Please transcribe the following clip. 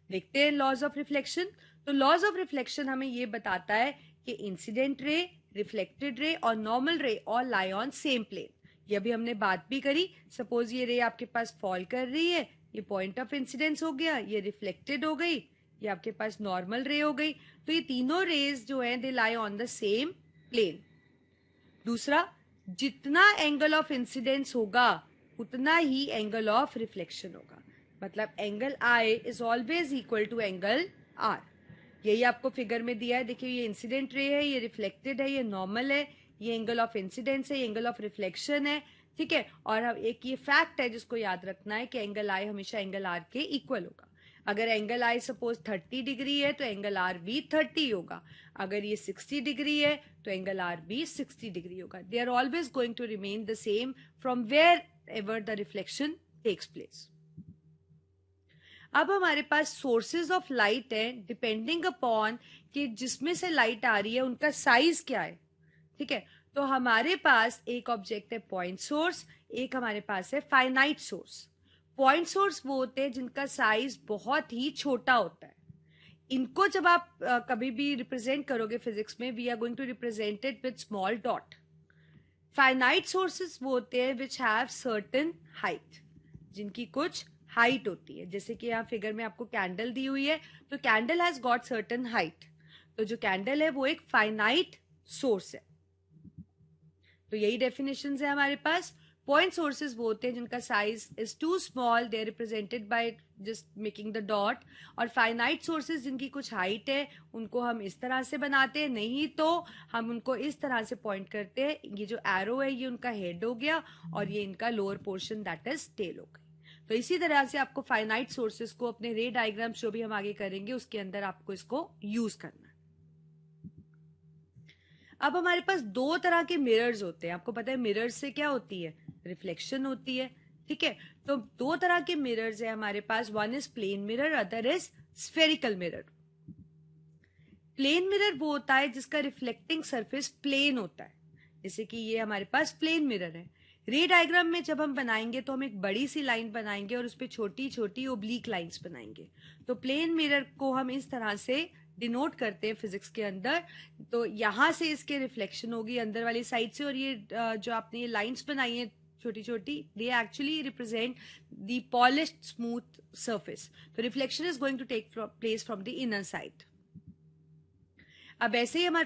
देखते हैं laws of reflection. तो लॉज ऑफ रिफ्लेक्शन हमें ये बताता है कि इंसिडेंट रे, रिफ्लेक्टेड रे और normal ray all lie on same plane. ये अभी हमने बात भी करी। सपोज ये रे आपके पास फॉल कर रही है, ये पॉइंट ऑफ इंसिडेंस हो गया, ये रिफ्लेक्टेड हो गई, ये आपके पास नॉर्मल रे हो गई। तो ये तीनों रेज जो है they lie on the same plane. दूसरा, जितना एंगल ऑफ इंसिडेंस होगा उतना ही एंगल ऑफ रिफ्लेक्शन होगा। मतलब angle i is always equal to angle r. यही आपको फिगर में दिया है। देखिए ये इंसिडेंट रे है, ये रिफ्लेक्टेड है, ये नॉर्मल है, ये एंगल ऑफ इंसिडेंस है, ये एंगल ऑफ रिफ्लेक्शन है। ठीक है, और अब एक ये फैक्ट है जिसको याद रखना है कि एंगल आई हमेशा एंगल आर के इक्वल होगा। अगर एंगल आई सपोज 30 डिग्री है तो एंगल आर भी 30 होगा। अगर ये 60 डिग्री है तो एंगल आर भी 60 डिग्री होगा। They are always going to remain the same from wherever the reflection takes place. अब हमारे पास सोर्सेज ऑफ लाइट है, डिपेंडिंग अपॉन कि जिसमें से लाइट आ रही है उनका साइज क्या है। ठीक है, तो हमारे पास एक ऑब्जेक्ट है पॉइंट सोर्स, एक हमारे पास है फाइनाइट सोर्स। पॉइंट सोर्स वो होते हैं जिनका साइज बहुत ही छोटा होता है। इनको जब आप कभी भी रिप्रेजेंट करोगे फिजिक्स में, we are going to represent it with small dot. Finite sources वो होते हैं विच हैव सर्टेन हाइट, जिनकी कुछ हाइट होती है। जैसे कि यहाँ फिगर में आपको कैंडल दी हुई है, तो candle has got certain height. तो जो कैंडल है वो एक फाइनाइट सोर्स है। तो यही डेफिनेशन है हमारे पास। पॉइंट सोर्सेज वो होते हैं जिनका size is too small, they are represented by just making the dot. और फाइनाइट सोर्सेज जिनकी कुछ हाइट है उनको हम इस तरह से बनाते हैं, नहीं तो हम उनको इस तरह से पॉइंट करते हैं। ये जो एरो है ये उनका हेड हो गया और ये इनका lower portion that is tail हो गई। तो इसी तरह से आपको फाइनाइट सोर्सेज को अपने रे डायग्राम जो भी हम आगे करेंगे उसके अंदर आपको इसको यूज करना है। अब हमारे पास दो तरह के मिरर्स होते हैं। आपको पता है मिरर्स से क्या होती है, रिफ्लेक्शन होती है। ठीक है, तो दो तरह के मिरर्स है हमारे पास, one is plane mirror, other is spherical mirror. Plane mirror वो होता है जिसका रिफ्लेक्टिंग सरफेस प्लेन होता है, जैसे कि ये हमारे पास प्लेन मिरर है। रे डायग्राम में जब हम बनाएंगे तो हम एक बड़ी सी लाइन बनाएंगे और उस पर छोटी छोटी ओब्लिक लाइंस बनाएंगे। तो प्लेन मिरर को हम इस तरह से डिनोट करते हैं फिजिक्स के अंदर। तो यहां से इसके रिफ्लेक्शन होगी अंदर वाली साइड से, और ये जो आपने ये लाइंस बनाई है छोटी छोटी, they actually represent the polished smooth surface. तो reflection is going to take place from the inner side. अब ऐसे ही हमारे